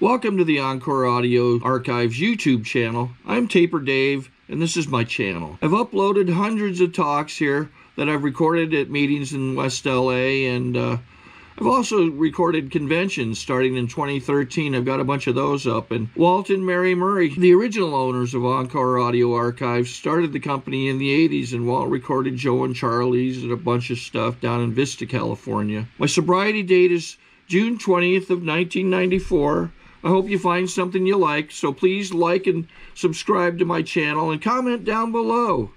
Welcome to the Encore Audio Archives YouTube channel. I'm Taper Dave, and this is my channel. I've uploaded hundreds of talks here that I've recorded at meetings in West LA, and I've also recorded conventions starting in 2013. I've got a bunch of those up. And Walt and Mary Murray, the original owners of Encore Audio Archives, started the company in the 80s, and Walt recorded Joe and Charlie's and a bunch of stuff down in Vista, California. My sobriety date is June 20th of 1994. I hope you find something you like, so please like and subscribe to my channel and comment down below.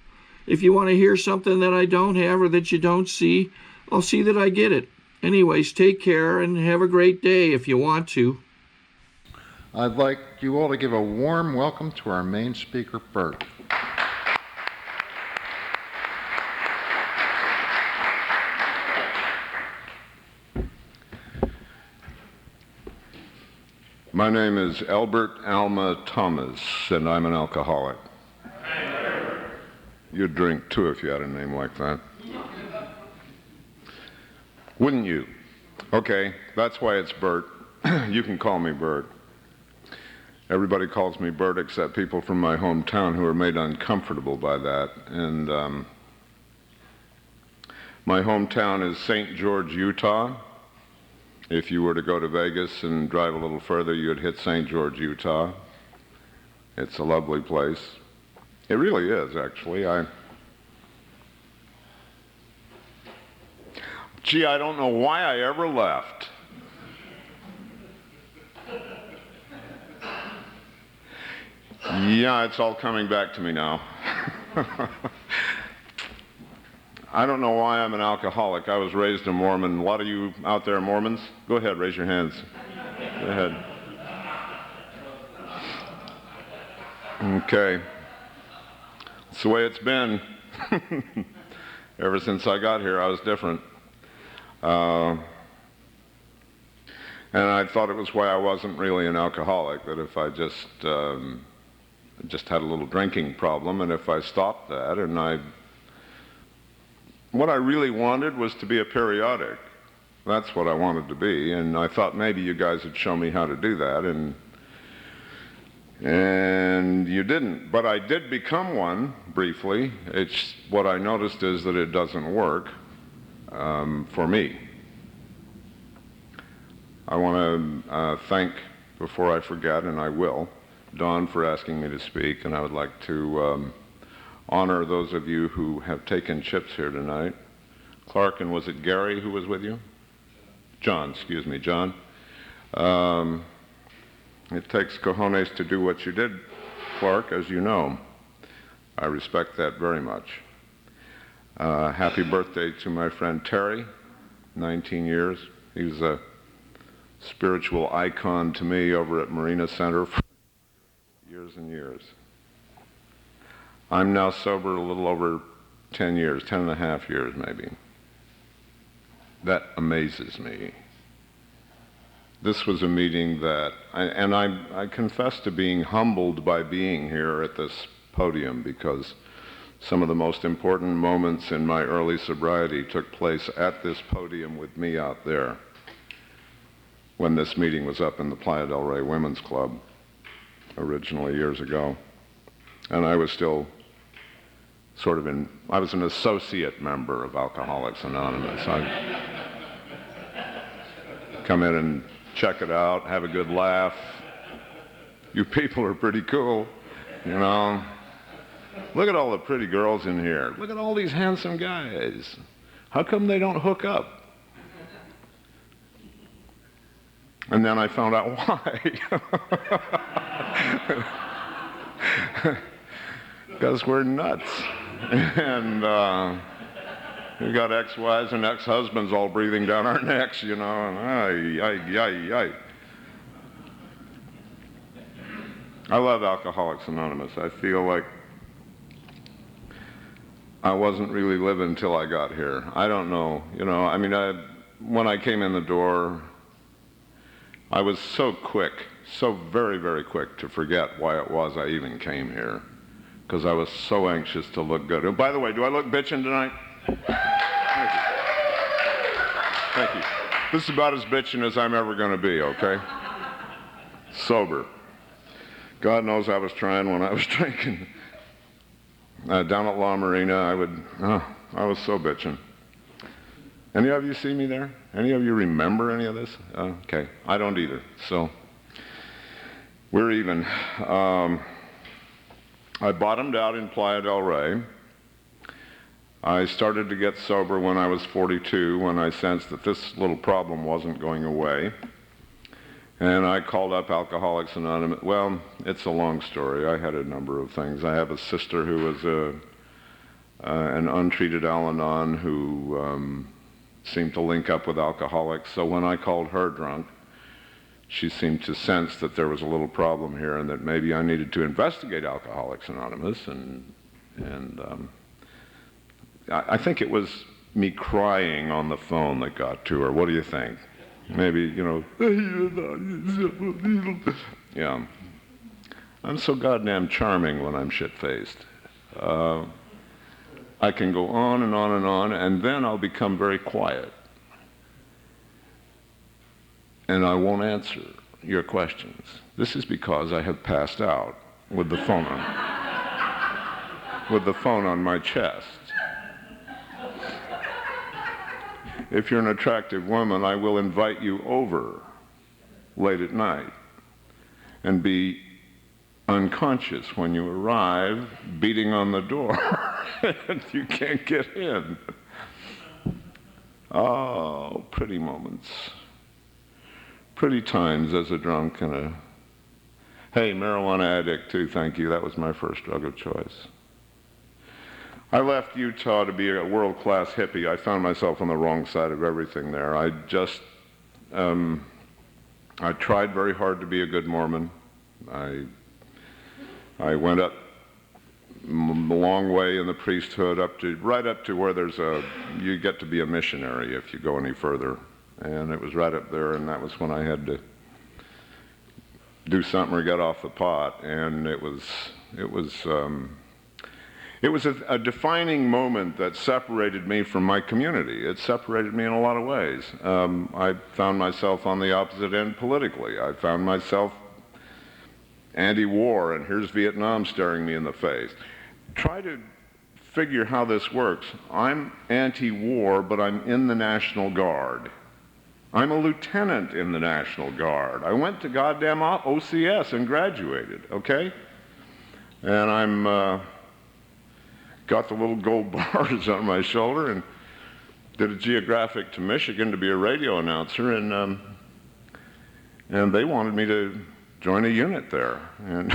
If you want to hear something that I don't have or that you don't see, I'll see that I get it. Anyways, take care and have a great day if you want to. I'd like you all to give a warm welcome to our main speaker, Bert. My name is Albert Alma Thomas, and I'm an alcoholic. You'd drink too if you had a name like that. Wouldn't you? Okay, that's why it's Bert. You can call me Bert. Everybody calls me Bert except people from my hometown who are made uncomfortable by that. And my hometown is St. George, Utah. If you were to go to Vegas and drive a little further, you'd hit St. George, Utah. It's a lovely place. It really is, actually. Gee, I don't know why I ever left. Yeah, it's all coming back to me now. I don't know why I'm an alcoholic. I was raised a Mormon. A lot of you out there are Mormons? Go ahead, raise your hands. Go ahead. Okay. It's the way it's been. Ever since I got here, I was different. And I thought it was why I wasn't really an alcoholic, that if I just had a little drinking problem, and if I stopped that, and what I really wanted was to be a periodic. That's what I wanted to be, and I thought maybe you guys would show me how to do that, and you didn't. But I did become one, briefly. What I noticed is that it doesn't work for me. I want to thank, before I forget, and I will, Dawn for asking me to speak, and I would like to honor those of you who have taken chips here tonight. Clark, and was it Gary who was with you? John, excuse me, John. It takes cojones to do what you did, Clark, as you know. I respect that very much. Happy birthday to my friend Terry, 19 years. He was a spiritual icon to me over at Marina Center for years and years. I'm now sober a little over 10 years, 10 and a half years maybe. That amazes me. This was a meeting that, I confess to being humbled by being here at this podium, because some of the most important moments in my early sobriety took place at this podium with me out there when this meeting was up in the Playa del Rey Women's Club originally years ago. And I was still I was an associate member of Alcoholics Anonymous. I'd come in and check it out, have a good laugh. You people are pretty cool, you know. Look at all the pretty girls in here. Look at all these handsome guys. How come they don't hook up? And then I found out why. Because we're nuts. And we got ex-wives and ex-husbands all breathing down our necks, you know, and ay. I love Alcoholics Anonymous. I feel like I wasn't really living till I got here. I don't know, you know, I mean, when I came in the door, I was so quick, so very, very quick to forget why it was I even came here, because I was so anxious to look good. And by the way, do I look bitchin' tonight? Thank you. Thank you. This is about as bitchin' as I'm ever going to be, okay? sober. God knows I was trying when I was drinking. Down at La Marina, I was so bitching. Any of you see me there? Any of you remember any of this? Okay, I don't either. So we're even. I bottomed out in Playa del Rey. I started to get sober when I was 42, when I sensed that this little problem wasn't going away. And I called up Alcoholics Anonymous. Well, it's a long story. I had a number of things. I have a sister who was an untreated Al-Anon who seemed to link up with alcoholics. So when I called her drunk, she seemed to sense that there was a little problem here and that maybe I needed to investigate Alcoholics Anonymous. And I think it was me crying on the phone that got to her. What do you think? Maybe, yeah. I'm so goddamn charming when I'm shit-faced. I can go on and on and on, and then I'll become very quiet. And I won't answer your questions. This is because I have passed out with the phone on my chest. If you're an attractive woman, I will invite you over late at night and be unconscious when you arrive, beating on the door, and you can't get in. Oh, pretty moments. Pretty times as a drunk and a, hey, marijuana addict too, thank you. That was my first drug of choice. I left Utah to be a world-class hippie. I found myself on the wrong side of everything there. I tried very hard to be a good Mormon. I went up a long way in the priesthood, right up to where you get to be a missionary if you go any further. And it was right up there, and that was when I had to do something or get off the pot. And it was a defining moment that separated me from my community. It separated me in a lot of ways. I found myself on the opposite end politically. I found myself anti-war, and here's Vietnam staring me in the face. Try to figure how this works. I'm anti-war, but I'm in the National Guard. I'm a lieutenant in the National Guard. I went to goddamn OCS and graduated, okay? And I'm got the little gold bars on my shoulder and did a geographic to Michigan to be a radio announcer, and they wanted me to join a unit there, and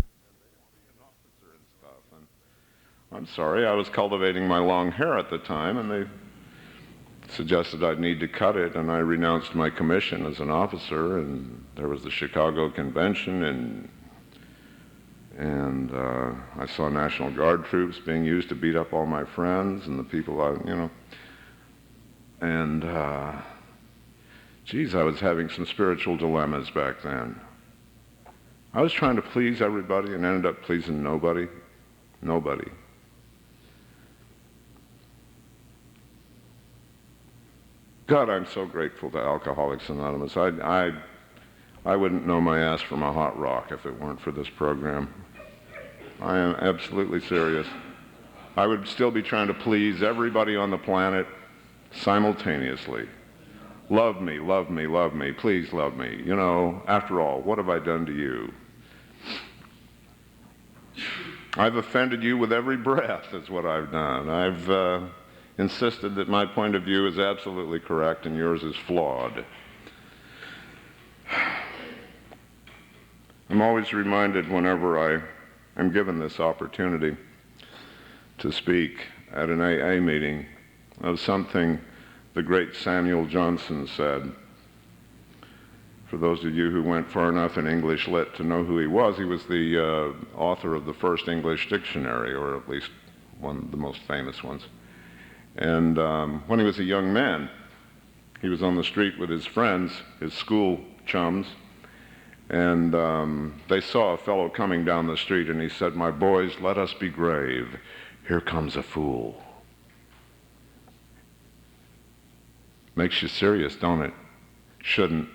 I'm sorry, I was cultivating my long hair at the time, and they suggested I'd need to cut it, and I renounced my commission as an officer, and there was the Chicago Convention, and I saw National Guard troops being used to beat up all my friends and the people and geez, I was having some spiritual dilemmas back then. I was trying to please everybody and ended up pleasing nobody. Nobody. God, I'm so grateful to Alcoholics Anonymous. I wouldn't know my ass from a hot rock if it weren't for this program. I am absolutely serious. I would still be trying to please everybody on the planet simultaneously. Love me, love me, love me, please love me. You know, after all, what have I done to you? I've offended you with every breath, is what I've done. I've insisted that my point of view is absolutely correct and yours is flawed. I'm always reminded whenever I am given this opportunity to speak at an AA meeting of something the great Samuel Johnson said. For those of you who went far enough in English Lit to know who he was the author of the first English dictionary, or at least one of the most famous ones. And when he was a young man, he was on the street with his friends, his school chums, and they saw a fellow coming down the street, and he said, "My boys, let us be grave. Here comes a fool." Makes you serious, don't it? Shouldn't.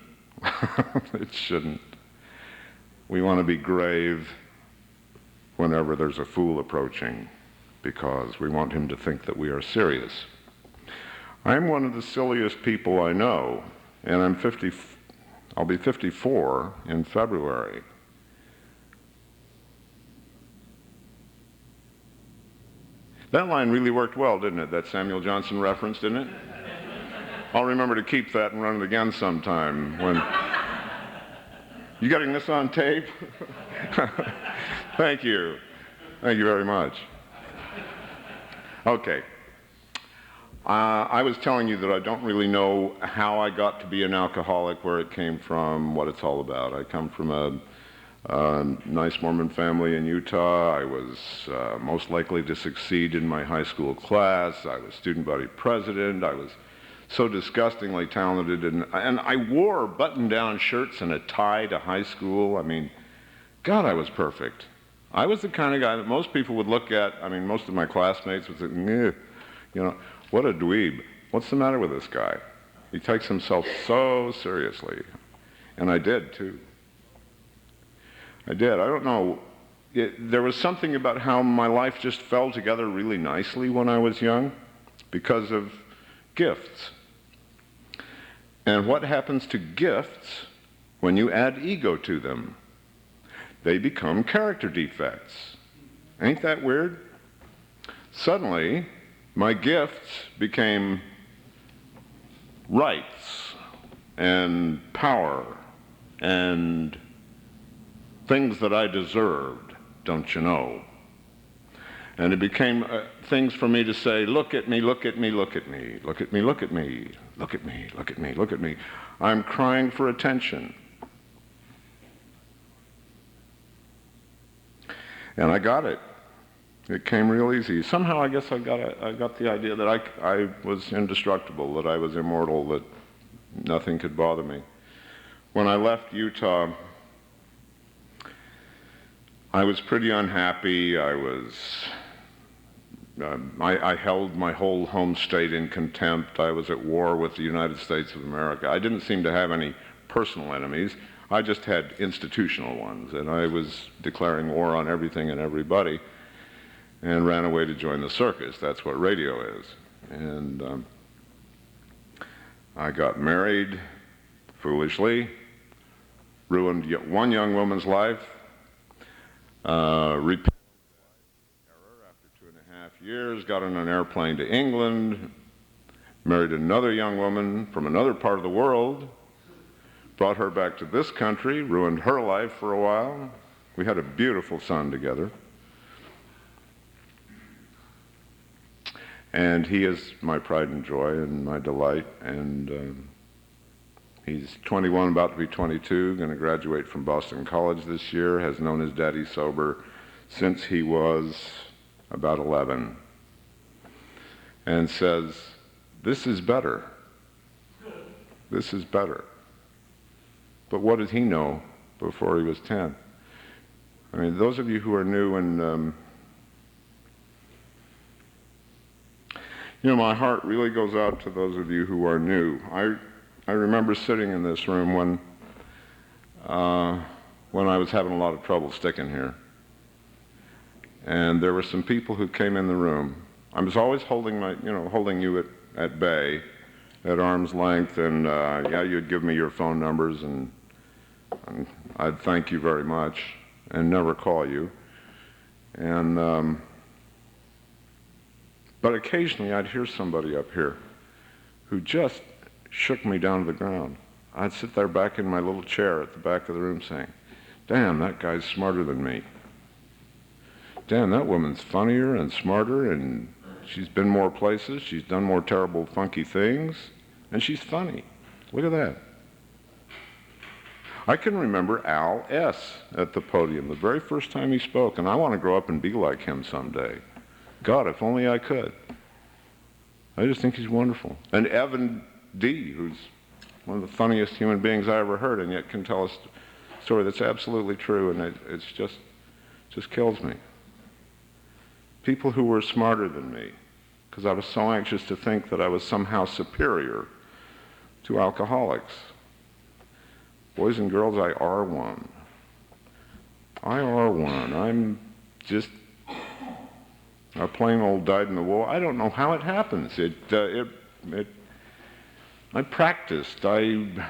It shouldn't. We want to be grave whenever there's a fool approaching, because we want him to think that we are serious. I'm one of the silliest people I know, and I'll be 54 in February. That line really worked well, didn't it? That Samuel Johnson reference, didn't it? I'll remember to keep that and run it again sometime when... You getting this on tape? Thank you. Thank you very much. Okay. I was telling you that I don't really know how I got to be an alcoholic, where it came from, what it's all about. I come from a nice Mormon family in Utah. I was most likely to succeed in my high school class. I was student body president. I was so disgustingly talented, and I wore button-down shirts and a tie to high school. I mean, God, I was perfect. I was the kind of guy that most people would look at. I mean, most of my classmates would say, you know, what a dweeb. What's the matter with this guy? He takes himself so seriously. And I did, too. I did. I don't know. There was something about how my life just fell together really nicely when I was young because of gifts. And what happens to gifts when you add ego to them? They become character defects. Ain't that weird? Suddenly, my gifts became rights and power and things that I deserved, don't you know? And it became things for me to say, look at me, look at me, look at me, look at me, look at me, look at me, look at me, look at me. I'm crying for attention. And I got it. It came real easy. Somehow I guess I got the idea that I was indestructible, that I was immortal, that nothing could bother me. When I left Utah, I was pretty unhappy. I held my whole home state in contempt. I was at war with the United States of America. I didn't seem to have any personal enemies. I just had institutional ones, and I was declaring war on everything and everybody, and ran away to join the circus. That's what radio is. And I got married foolishly, ruined one young woman's life, repented error after 2.5 years, got on an airplane to England, married another young woman from another part of the world, brought her back to this country, ruined her life for a while. We had a beautiful son together. And he is my pride and joy and my delight. And he's 21, about to be 22, going to graduate from Boston College this year, has known his daddy sober since he was about 11, and says, this is better. This is better. But what did he know before he was 10? I mean, those of you who are new and, you know, my heart really goes out to those of you who are new. I remember sitting in this room when I was having a lot of trouble sticking here. And there were some people who came in the room. I was always holding you at bay, at arm's length, and yeah, you'd give me your phone numbers, and I'd thank you very much, and never call you. And but occasionally I'd hear somebody up here who just shook me down to the ground. I'd sit there back in my little chair at the back of the room saying, damn, that guy's smarter than me. Damn, that woman's funnier and smarter, and she's been more places, she's done more terrible, funky things, and she's funny. Look at that. I can remember Al S. at the podium, the very first time he spoke, and I want to grow up and be like him someday. God, if only I could. I just think he's wonderful. And Evan D., who's one of the funniest human beings I ever heard, and yet can tell a story that's absolutely true, and it's just kills me. People who were smarter than me, because I was so anxious to think that I was somehow superior to alcoholics. Boys and girls, I are one. IR1. I'm just a plain old dyed-in-the-wool. I don't know how it happens. I practiced. When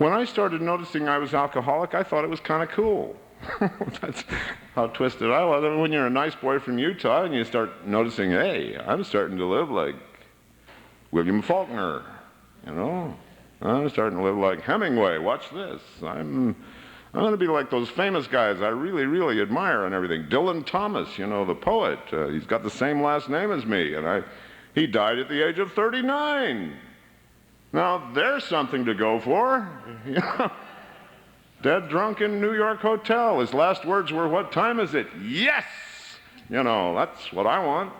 I started noticing I was alcoholic, I thought it was kind of cool. That's how twisted I was. I mean, when you're a nice boy from Utah and you start noticing, hey, I'm starting to live like William Faulkner, you know. I'm starting to live like Hemingway. Watch this. I'm going to be like those famous guys I really, really admire and everything. Dylan Thomas, you know, the poet. He's got the same last name as me, and he died at the age of 39. Now, there's something to go for. You know? Dead drunk in New York hotel. His last words were, "What time is it?" Yes! You know, that's what I want.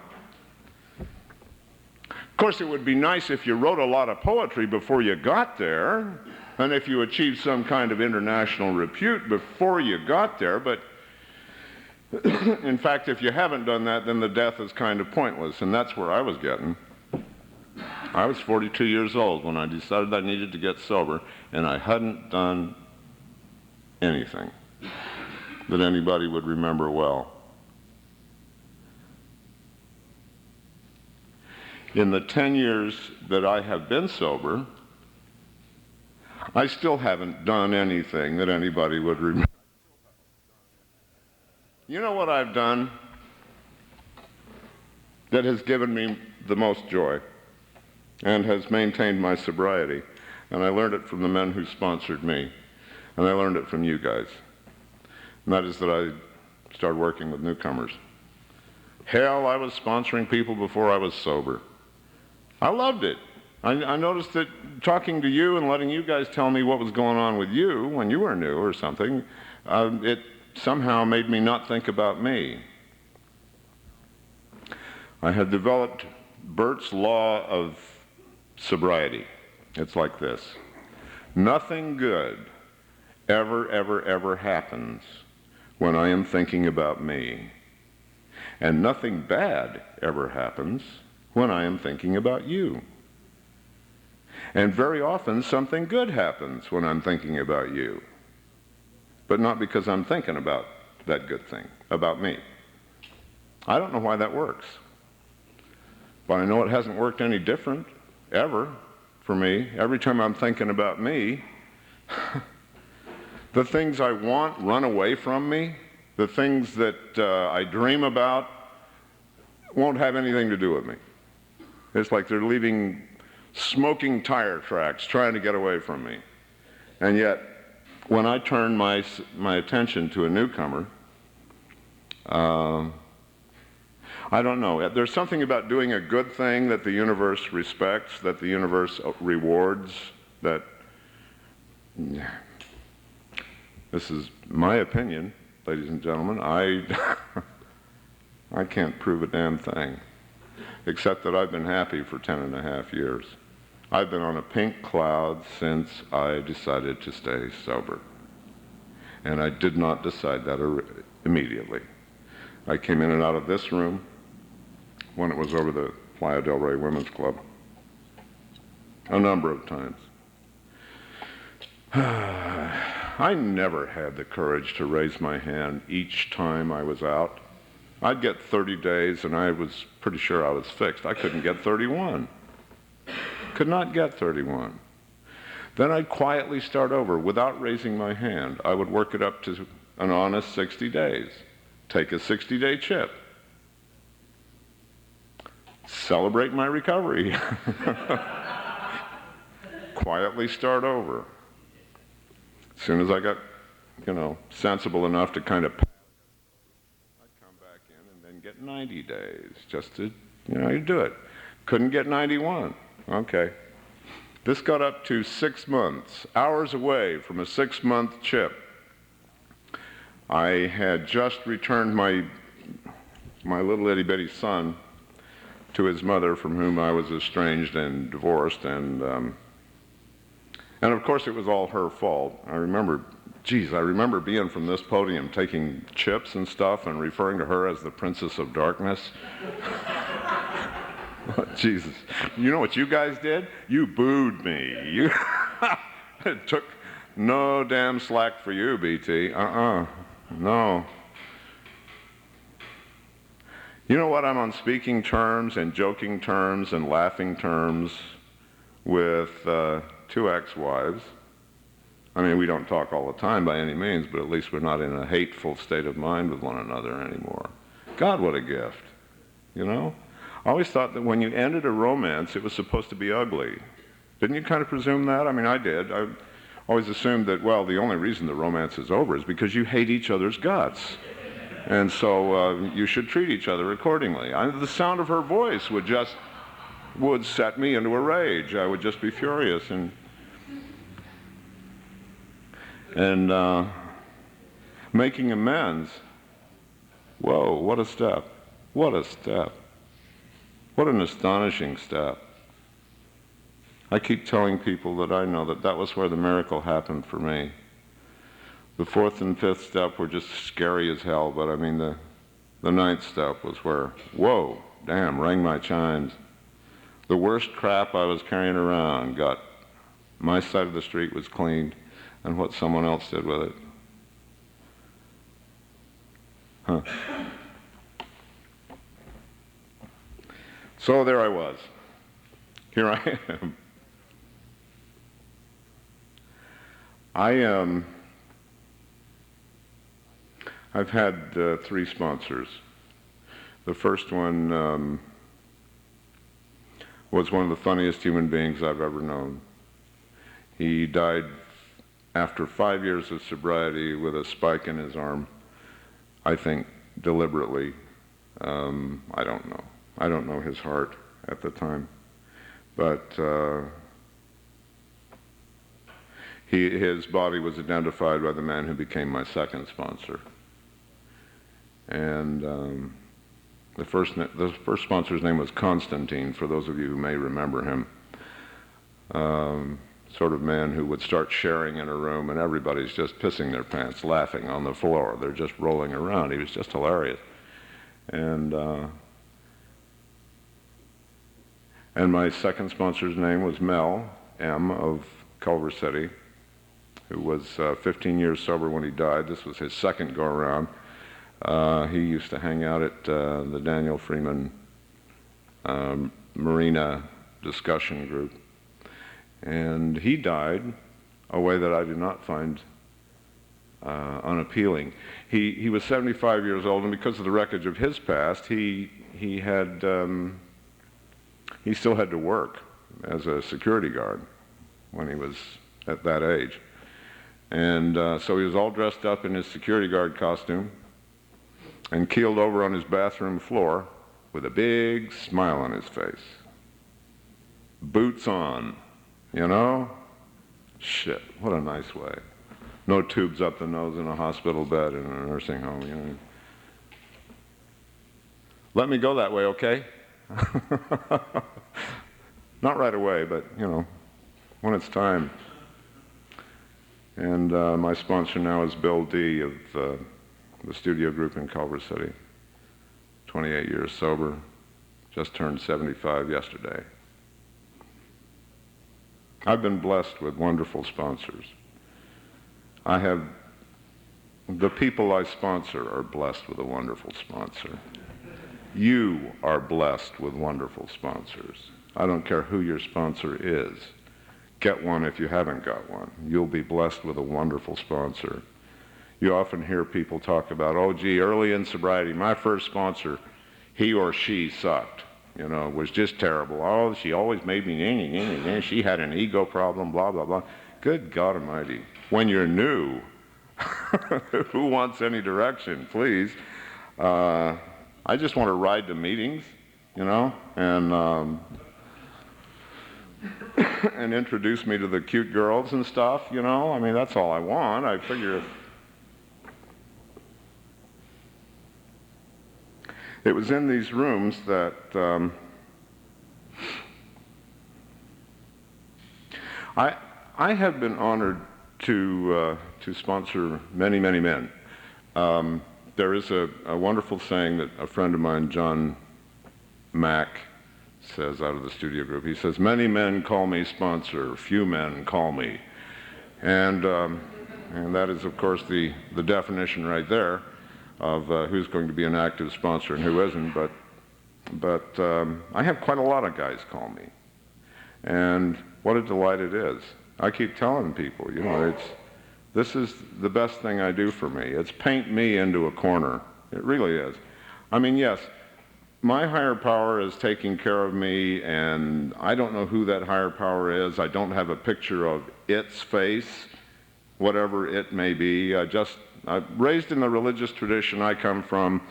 Of course, it would be nice if you wrote a lot of poetry before you got there, and if you achieved some kind of international repute before you got there, but in fact, if you haven't done that, then the death is kind of pointless, and that's where I was getting. I was 42 years old when I decided I needed to get sober, and I hadn't done anything that anybody would remember well. In the 10 years that I have been sober, I still haven't done anything that anybody would remember. You know what I've done that has given me the most joy and has maintained my sobriety? And I learned it from the men who sponsored me, and I learned it from you guys. And that is that I started working with newcomers. Hell, I was sponsoring people before I was sober. I loved it. I noticed that talking to you and letting you guys tell me what was going on with you when you were new or something, it somehow made me not think about me. I had developed Bert's law of sobriety. It's like this. Nothing good ever happens when I am thinking about me. And nothing bad ever happens when I am thinking about you. And very often something good happens when I'm thinking about you. But not because I'm thinking about that good thing, about me. I don't know why that works. But I know it hasn't worked any different, ever, for me. Every time I'm thinking about me, the things I want run away from me. The things that I dream about won't have anything to do with me. It's like they're leaving smoking tire tracks trying to get away from me. And yet, when I turn my attention to a newcomer, I don't know. There's something about doing a good thing that the universe respects, that the universe rewards, that... This is my opinion, ladies and gentlemen. I can't prove a damn thing, except that I've been happy for 10 and a half years. I've been on a pink cloud since I decided to stay sober. And I did not decide that immediately. I came in and out of this room when it was over the Playa del Rey Women's Club a number of times. I never had the courage to raise my hand each time I was out. I'd get 30 days and I was pretty sure I was fixed. I couldn't get 31. Could not get 31. Then I'd quietly start over without raising my hand. I would work it up to an honest 60 days. Take a 60-day chip. Celebrate my recovery. Quietly start over. As soon as I got, sensible enough to kind of, I'd come back in and then get 90 days just to, you do it. Couldn't get 91. Okay. This got up to 6 months, hours away from a 6-month chip. I had just returned my little itty-bitty son to his mother, from whom I was estranged and divorced, and of course it was all her fault. I remember being from this podium taking chips and stuff and referring to her as the Princess of Darkness. Oh, Jesus. You know what you guys did? You booed me. It took no damn slack for you, BT. No. You know what? I'm on speaking terms and joking terms and laughing terms with two ex-wives. I mean, we don't talk all the time by any means, but at least we're not in a hateful state of mind with one another anymore. God, what a gift, you know? I always thought that when you ended a romance, it was supposed to be ugly. Didn't you kind of presume that? I mean, I did. I always assumed that, well, the only reason the romance is over is because you hate each other's guts. And so you should treat each other accordingly. The sound of her voice would set me into a rage. I would just be furious. And making amends. Whoa, what a step. What a step. What an astonishing step. I keep telling people that I know that that was where the miracle happened for me. The fourth and fifth step were just scary as hell, but I mean the ninth step was where, whoa, damn, rang my chimes. The worst crap I was carrying around got, my side of the street was cleaned, and what someone else did with it. Huh. So there I was. Here I am. I've had 3 sponsors. The first one was one of the funniest human beings I've ever known. He died after 5 years of sobriety with a spike in his arm, I think deliberately. I don't know. I don't know his heart at the time. But his body was identified by the man who became my second sponsor. And the first sponsor's name was Constantine, for those of you who may remember him. Sort of man who would start sharing in a room and everybody's just pissing their pants, laughing on the floor. They're just rolling around. He was just hilarious. And my second sponsor's name was Mel M. of Culver City, who was 15 years sober when he died. This was his second go-around. He used to hang out at the Daniel Freeman Marina discussion group. And he died a way that I do not find unappealing. He was 75 years old, and because of the wreckage of his past, he still had to work as a security guard when he was at that age. And so he was all dressed up in his security guard costume and keeled over on his bathroom floor with a big smile on his face. Boots on, you know? Shit, what a nice way. No tubes up the nose in a hospital bed in a nursing home, you know? Let me go that way, okay? Not right away, but, you know, when it's time. And my sponsor now is Bill D. of the studio group in Culver City. 28 years sober, just turned 75 yesterday. I've been blessed with wonderful sponsors. The people I sponsor are blessed with a wonderful sponsor. You are blessed with wonderful sponsors. I don't care who your sponsor is. Get one if you haven't got one. You'll be blessed with a wonderful sponsor. You often hear people talk about, oh, gee, early in sobriety, my first sponsor, he or she sucked, you know, was just terrible. Oh, she always made me, she had an ego problem, blah, blah, blah. Good God Almighty. When you're new, who wants any direction, please? I just want to ride to meetings, you know, and introduce me to the cute girls and stuff, you know. I mean, that's all I want. I figure it was in these rooms that I have been honored to sponsor many, many men. There is a wonderful saying that a friend of mine, John Mack, says out of the studio group. He says, many men call me sponsor, few men call me. And And that is, of course, the definition right there of who's going to be an active sponsor and who isn't. But I have quite a lot of guys call me. And what a delight it is. I keep telling people, you know, this is the best thing I do for me. It's paint me into a corner. It really is. I mean, yes, my higher power is taking care of me, and I don't know who that higher power is. I don't have a picture of its face, whatever it may be. I'm raised in the religious tradition I come from.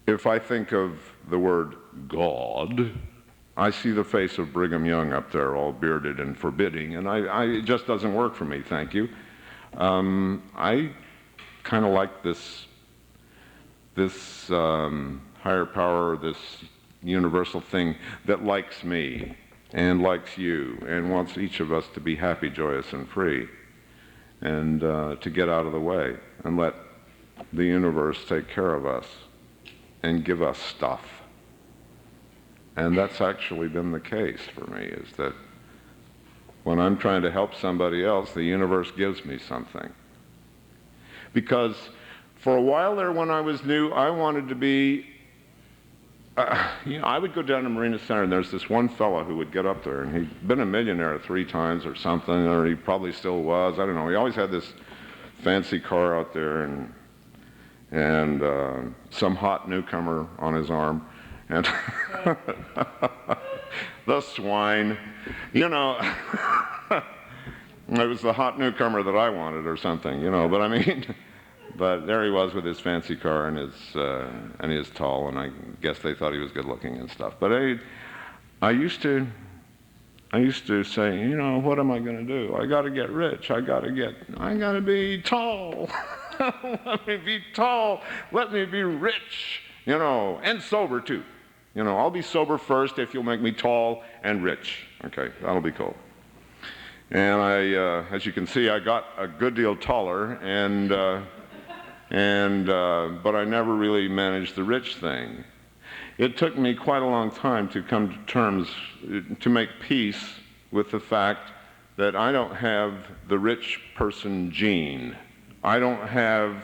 If I think of the word God, I see the face of Brigham Young up there, all bearded and forbidding, and it just doesn't work for me, thank you. I kind of like this higher power, this universal thing that likes me and likes you and wants each of us to be happy, joyous, and free, and to get out of the way and let the universe take care of us and give us stuff. And that's actually been the case for me, is that when I'm trying to help somebody else, the universe gives me something. Because for a while there when I was new, I wanted to be, you know, I would go down to Marina Center, and there's this one fella who would get up there, and he'd been a millionaire 3 times or something, or he probably still was, I don't know. He always had this fancy car out there, and some hot newcomer on his arm. And the swine, you know, it was the hot newcomer that I wanted or something, you know, but I mean, but there he was with his fancy car and he was tall, and I guess they thought he was good looking and stuff. But I used to say, you know, what am I going to do? I got to get rich. I got to be tall. Let me be tall. Let me be rich, you know, and sober too. You know, I'll be sober first if you'll make me tall and rich. Okay, that'll be cool. And as you can see, I got a good deal taller, but I never really managed the rich thing. It took me quite a long time to come to terms, to make peace with the fact that I don't have the rich person gene. I don't have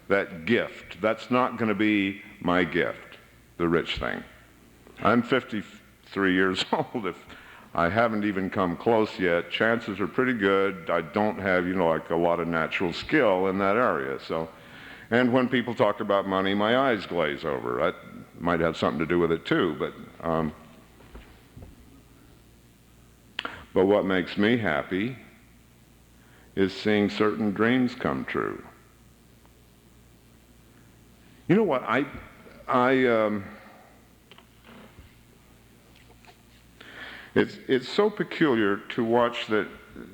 that gift. That's not going to be my gift, the rich thing. I'm 53 years old. If I haven't even come close yet, chances are pretty good I don't have, you know, like a lot of natural skill in that area. So, and when people talk about money, my eyes glaze over. That might have something to do with it too, but what makes me happy is seeing certain dreams come true. You know what, it's so peculiar to watch that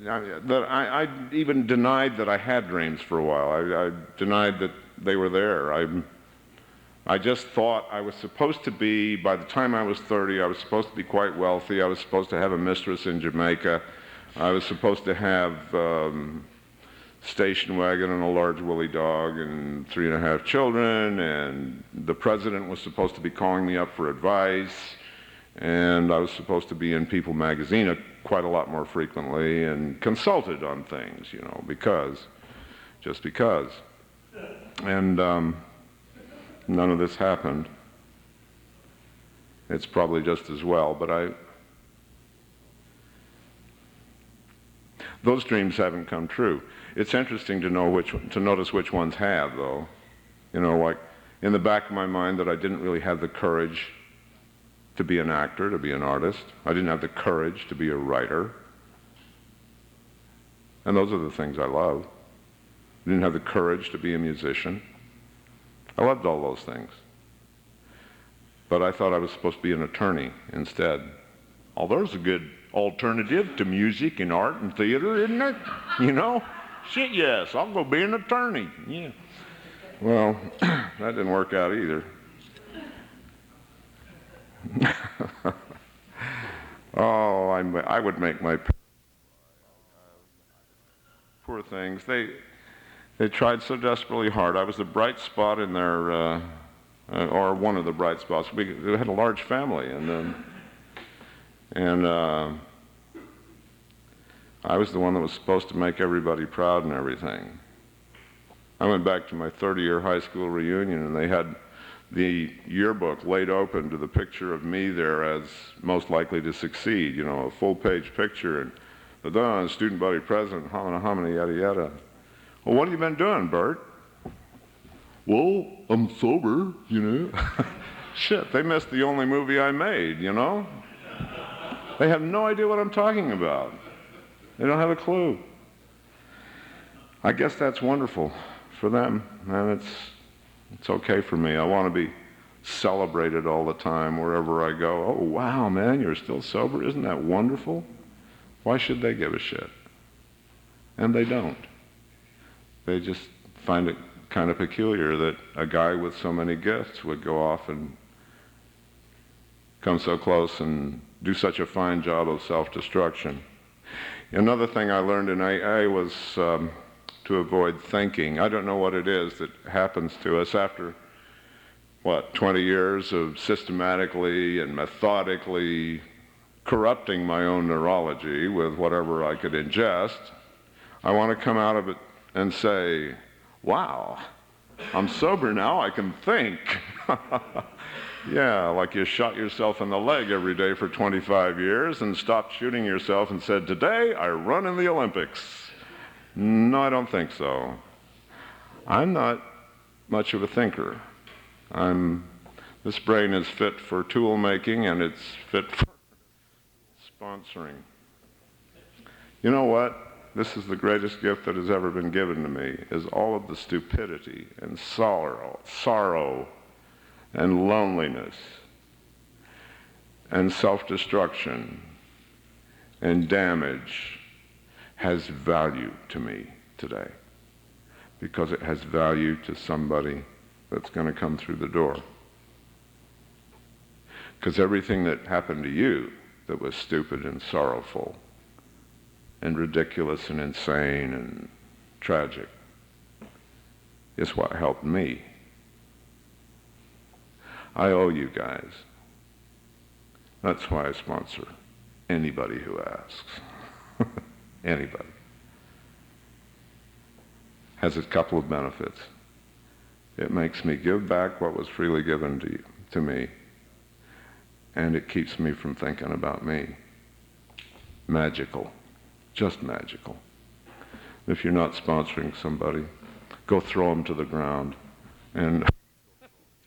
I even denied that I had dreams for a while. I denied that they were there. I just thought I was supposed to be, by the time I was 30, I was supposed to be quite wealthy. I was supposed to have a mistress in Jamaica. I was supposed to have station wagon and a large woolly dog and 3.5 children, and the president was supposed to be calling me up for advice, and I was supposed to be in People magazine quite a lot more frequently and consulted on things, you know, just because. And none of this happened. It's probably just as well, but those dreams haven't come true. It's interesting to notice which ones have, though. You know, like in the back of my mind that I didn't really have the courage to be an actor, to be an artist. I didn't have the courage to be a writer. And those are the things I love. I didn't have the courage to be a musician. I loved all those things. But I thought I was supposed to be an attorney instead. Oh, there's a good alternative to music and art and theater, isn't it? You know? Shit, yes, I'll go be an attorney. Yeah. Well, that didn't work out either. Oh, I would make my poor things. They tried so desperately hard. I was the bright spot in their, or one of the bright spots. We had a large family, and I was the one that was supposed to make everybody proud and everything. I went back to my 30-year high school reunion, and they had the yearbook laid open to the picture of me there as most likely to succeed, a full-page picture, and the student body president, hominy, yada, yada. Well, what have you been doing, Bert? Well, I'm sober, Shit, they missed the only movie I made, They have no idea what I'm talking about. They don't have a clue. I guess that's wonderful for them, and it's okay for me. I want to be celebrated all the time wherever I go. Oh, wow, man, you're still sober? Isn't that wonderful? Why should they give a shit? And they don't. They just find it kind of peculiar that a guy with so many gifts would go off and come so close and do such a fine job of self-destruction. Another thing I learned in AA was to avoid thinking. I don't know what it is that happens to us after, 20 years of systematically and methodically corrupting my own neurology with whatever I could ingest. I want to come out of it and say, wow, I'm sober now, I can think. Yeah, like you shot yourself in the leg every day for 25 years and stopped shooting yourself and said, today I run in the Olympics. No, I don't think so. I'm not much of a thinker. This brain is fit for tool making, and it's fit for sponsoring. You know what? This is the greatest gift that has ever been given to me, is all of the stupidity and sorrow and loneliness and self-destruction and damage has value to me today, because it has value to somebody that's going to come through the door. Because everything that happened to you that was stupid and sorrowful and ridiculous and insane and tragic is what helped me. I owe you guys. That's why I sponsor anybody who asks. Anybody. Has a couple of benefits. It makes me give back what was freely given to me, and it keeps me from thinking about me. Magical. Just magical. If you're not sponsoring somebody, go throw them to the ground and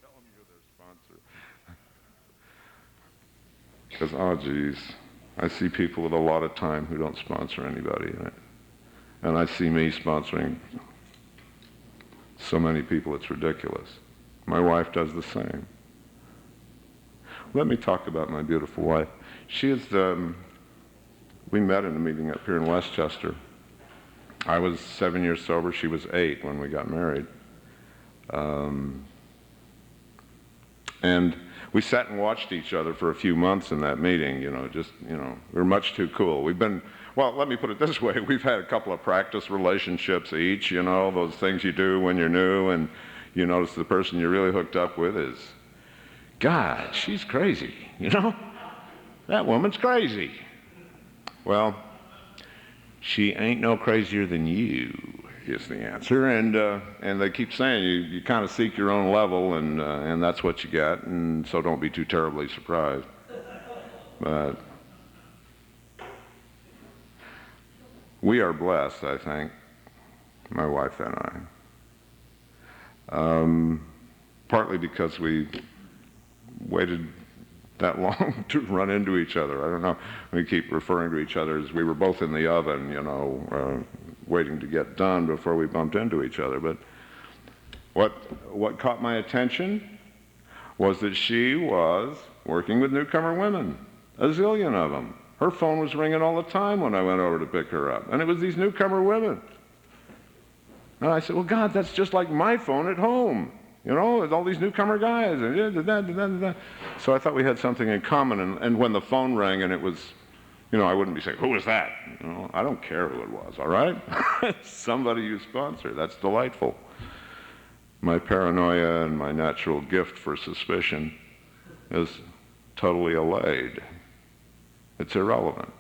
tell them you're their sponsor. Because, oh geez, I see people with a lot of time who don't sponsor anybody. And I see me sponsoring so many people, it's ridiculous. My wife does the same. Let me talk about my beautiful wife. She is we met in a meeting up here in Westchester. I was 7 years sober. She was 8 when we got married. And we sat and watched each other for a few months in that meeting, we were much too cool. Well, let me put it this way. We've had a couple of practice relationships each, those things you do when you're new and you notice the person you're really hooked up with is, God, she's crazy, That woman's crazy. Well, she ain't no crazier than you, is the answer. And they keep saying you kind of seek your own level, and that's what you get, and so don't be too terribly surprised. But we are blessed, I think, my wife and I. Partly because we waited that long to run into each other. I don't know. We keep referring to each other as we were both in the oven, waiting to get done before we bumped into each other. But what caught my attention was that she was working with newcomer women, a zillion of them. Her phone was ringing all the time when I went over to pick her up, and it was these newcomer women. And I said, well, God, that's just like my phone at home. With all these newcomer guys. So I thought we had something in common. And when the phone rang and it was, I wouldn't be saying, who was that? I don't care who it was, all right? Somebody you sponsor. That's delightful. My paranoia and my natural gift for suspicion is totally allayed. It's irrelevant.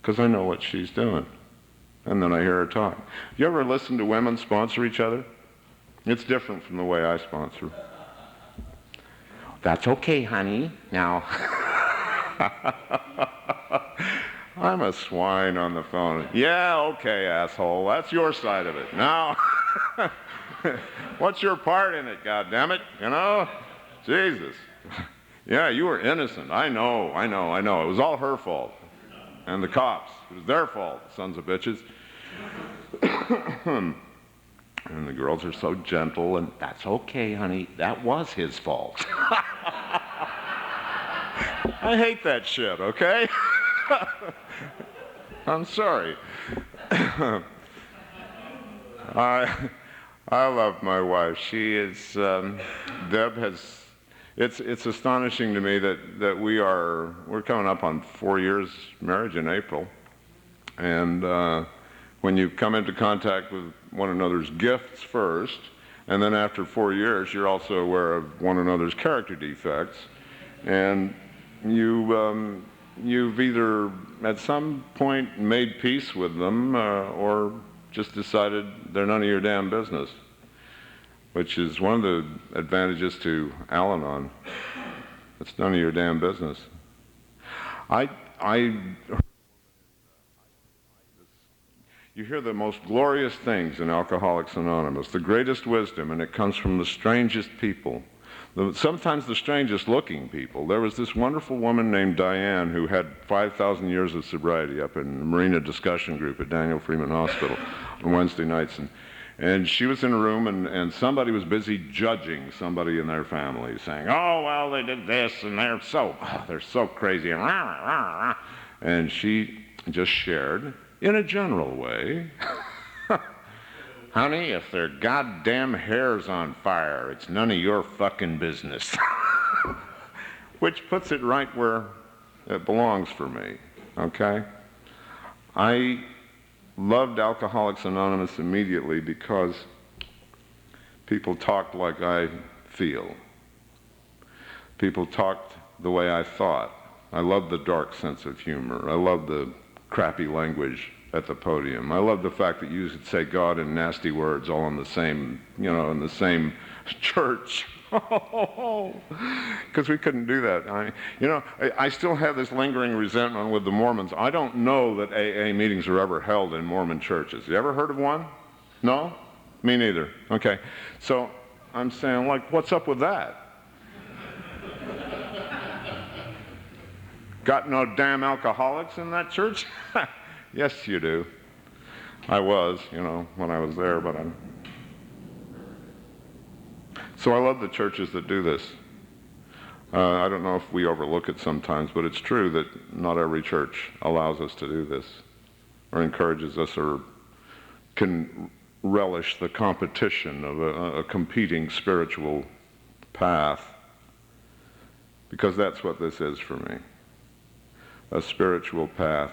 because I know what she's doing. And then I hear her talk. You ever listen to women sponsor each other? It's different from the way I sponsor. That's okay, honey. Now, I'm a swine on the phone. Yeah, okay, asshole. That's your side of it. Now, what's your part in it, goddammit? You know? Jesus. Yeah, you were innocent. I know. It was all her fault. And the cops. It was their fault, sons of bitches. And the girls are so gentle, and that's okay, honey. That was his fault. I hate that shit, okay? I'm sorry. I love my wife. She is, Deb has, it's astonishing to me that we're coming up on 4 years marriage in April. And when you come into contact with one another's gifts first, and then after 4 years, you're also aware of one another's character defects, and you've either at some point made peace with them or just decided they're none of your damn business, which is one of the advantages to Al-Anon. It's none of your damn business. You hear the most glorious things in Alcoholics Anonymous, the greatest wisdom, and it comes from the strangest people, sometimes the strangest looking people. There was this wonderful woman named Diane who had 5,000 years of sobriety up in the Marina Discussion Group at Daniel Freeman Hospital on Wednesday nights. And she was in a room, and somebody was busy judging somebody in their family, saying, oh, well, they did this, and they're so crazy. And she just shared, in a general way, honey, if their goddamn hair's on fire, it's none of your fucking business. Which puts it right where it belongs for me, okay? I loved Alcoholics Anonymous immediately because people talked like I feel. People talked the way I thought. I love the dark sense of humor. I love the crappy language at the podium. I love the fact that you could say God and nasty words all in the same, in the same church. Because we couldn't do that. I still have this lingering resentment with the Mormons. I don't know that AA meetings are ever held in Mormon churches. You ever heard of one? No? Me neither. Okay. So I'm saying, what's up with that? Got no damn alcoholics in that church? Yes, you do. I was, when I was there, but I'm... So I love the churches that do this. I don't know if we overlook it sometimes, but it's true that not every church allows us to do this, or encourages us, or can relish the competition of a competing spiritual path, because that's what this is for me. A spiritual path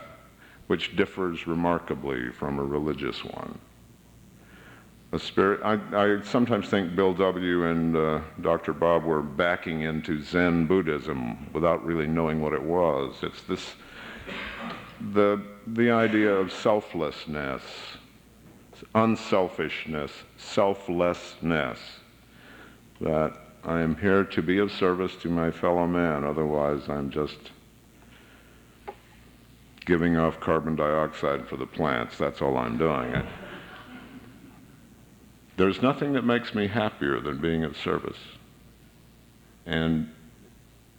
which differs remarkably from a religious one. I sometimes think Bill W. and Dr. Bob were backing into Zen Buddhism without really knowing what it was. It's the idea of selflessness, unselfishness, selflessness, that I am here to be of service to my fellow man, otherwise I'm just giving off carbon dioxide for the plants. That's all I'm doing. There's nothing that makes me happier than being of service. And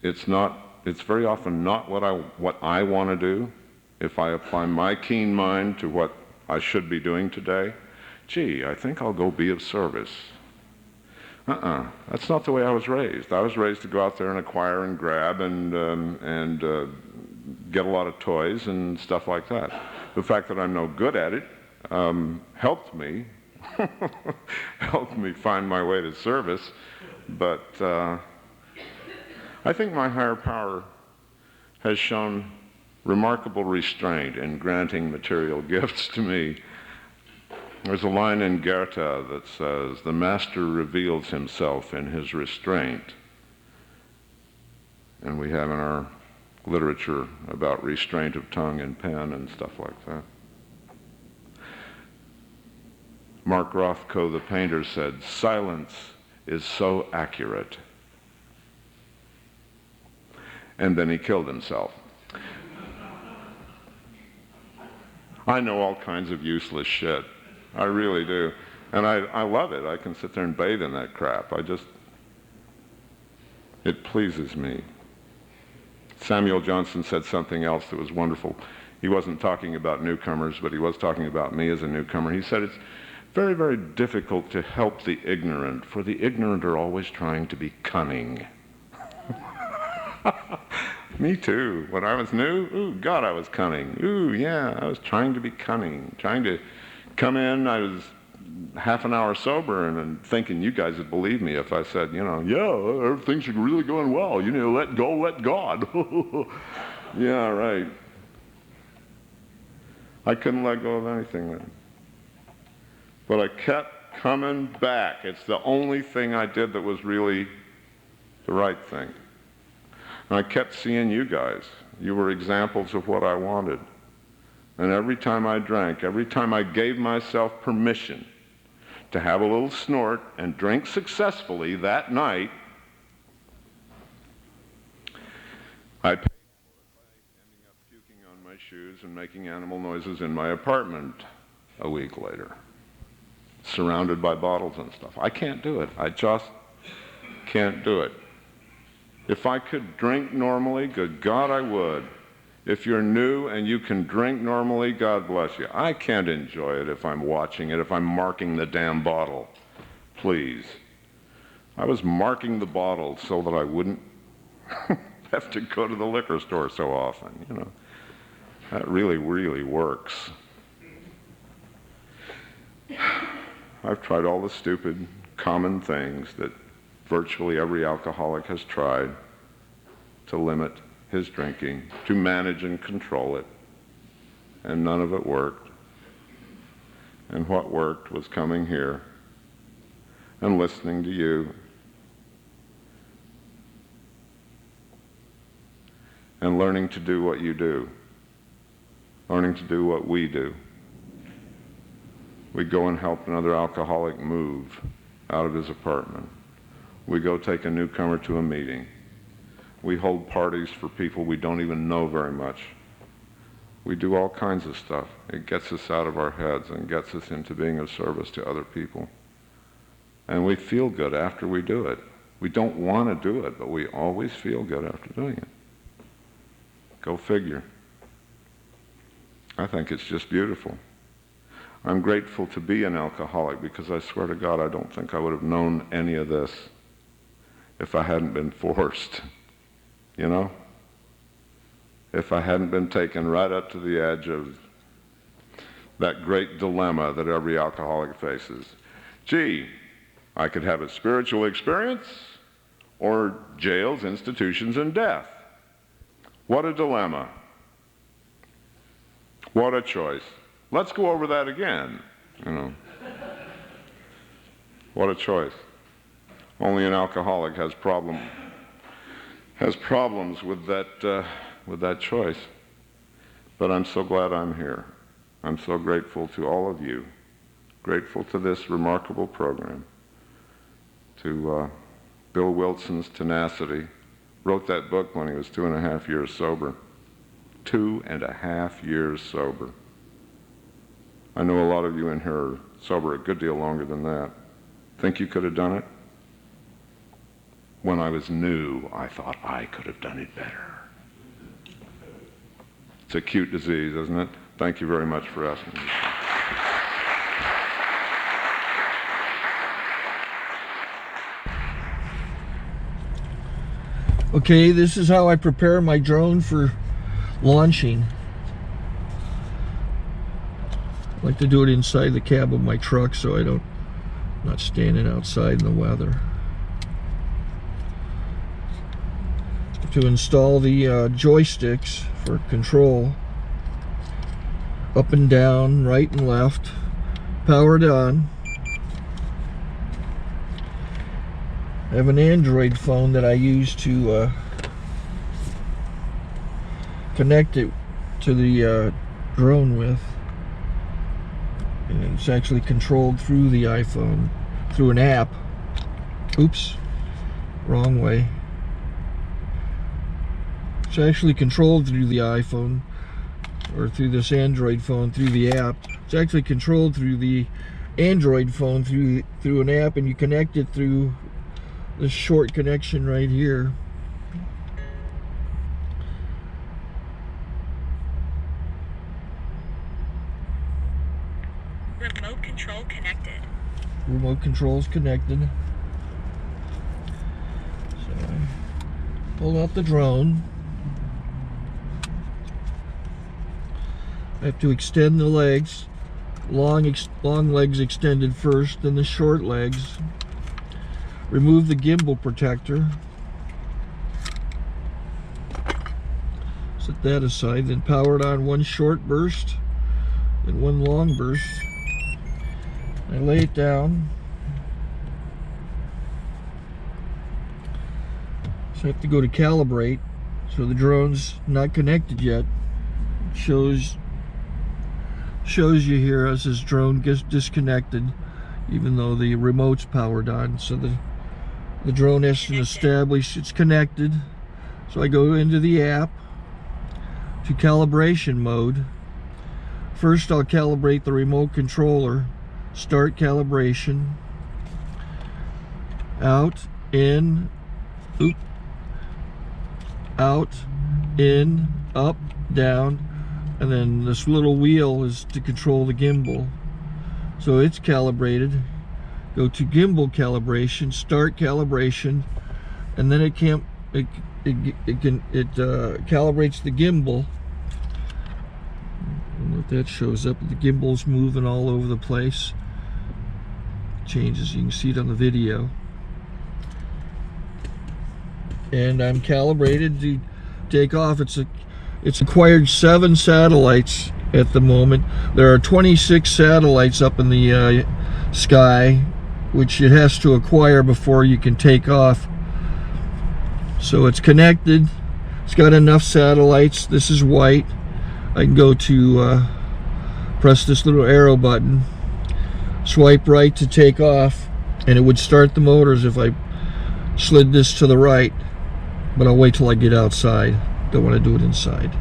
it's very often not what I want to do. If I apply my keen mind to what I should be doing today, I think I'll go be of service. That's not the way I was raised. I was raised to go out there and acquire and grab and get a lot of toys and stuff like that. The fact that I'm no good at it helped me find my way to service, but I think my higher power has shown remarkable restraint in granting material gifts to me. There's a line in Goethe that says, "The master reveals himself in his restraint." And we have in our literature about restraint of tongue and pen and stuff like that. Mark Rothko, the painter, said, "Silence is so accurate." And then he killed himself. I know all kinds of useless shit. I really do. And I love it. I can sit there and bathe in that crap. It pleases me. Samuel Johnson said something else that was wonderful. He wasn't talking about newcomers, but he was talking about me as a newcomer. He said, "It's very, very difficult to help the ignorant, for the ignorant are always trying to be cunning." Me too. When I was new, ooh, God, I was cunning. Ooh, yeah, I was trying to be cunning, trying to come in. I was half an hour sober and thinking you guys would believe me if I said, yeah, everything's really going well. Let go, let God. Yeah, right. I couldn't let go of anything then. But I kept coming back. It's the only thing I did that was really the right thing. And I kept seeing you guys. You were examples of what I wanted. And every time I drank, every time I gave myself permission to have a little snort and drink successfully that night, I paid for it by ending up puking on my shoes and making animal noises in my apartment a week later, surrounded by bottles and stuff. I can't do it. I just can't do it. If I could drink normally, good God, I would. If you're new and you can drink normally, God bless you. I can't enjoy it if I'm watching it, if I'm marking the damn bottle. Please. I was marking the bottle so that I wouldn't have to go to the liquor store so often, That really, really works. I've tried all the stupid, common things that virtually every alcoholic has tried to limit his drinking, to manage and control it, and none of it worked. And what worked was coming here and listening to you and learning to do what you do, learning to do what we do. We go and help another alcoholic move out of his apartment. We go take a newcomer to a meeting. We hold parties for people we don't even know very much. We do all kinds of stuff. It gets us out of our heads and gets us into being of service to other people. And we feel good after we do it. We don't want to do it, but we always feel good after doing it. Go figure. I think it's just beautiful. I'm grateful to be an alcoholic because I swear to God, I don't think I would have known any of this if I hadn't been forced. If I hadn't been taken right up to the edge of that great dilemma that every alcoholic faces. Gee, I could have a spiritual experience or jails, institutions, and death. What a dilemma. What a choice. Let's go over that again, What a choice. Only an alcoholic has problems with that choice. But I'm so glad I'm here. I'm so grateful to all of you, grateful to this remarkable program, to Bill Wilson's tenacity. Wrote that book when he was 2.5 years sober. 2.5 years sober. I know a lot of you in here are sober a good deal longer than that. Think you could have done it? When I was new, I thought I could have done it better. It's a cute disease, isn't it? Thank you very much for asking me. Okay, this is how I prepare my drone for launching. I like to do it inside the cab of my truck so I'm not standing outside in the weather. To install the joysticks for control, up and down, right and left, powered on. I have an Android phone that I use to connect it to the drone with. And it's actually controlled through the iPhone, through an app. Oops, wrong way. It's actually controlled through the iPhone, or through this Android phone, through the app. It's actually controlled through the Android phone, through an app, and you connect it through this short connection right here. Remote control connected. Remote control's connected. So I pull out the drone. I have to extend the legs. Long legs extended first, then the short legs. Remove the gimbal protector. Set that aside, then power it on one short burst, then one long burst. I lay it down. So I have to go to calibrate. So the drone's not connected yet. It shows you here as this drone gets disconnected, even though the remote's powered on. So the drone has to establish it's connected. So I go into the app to calibration mode. First I'll calibrate the remote controller. Start calibration. Out, in, oop, out, in, up, down, and then this little wheel is to control the gimbal. So it's calibrated. Go to gimbal calibration, start calibration, and then it calibrates the gimbal. I don't know if that shows up. The gimbal's moving all over the place. Changes, you can see it on the video. And I'm calibrated to take off. It's acquired 7 satellites at the moment. There are 26 satellites up in the sky, which it has to acquire before you can take off. So it's connected. It's got enough satellites. This is white. I can go to press this little arrow button, swipe right to take off, and it would start the motors if I slid this to the right, but I'll wait till I get outside. Don't want to do it inside.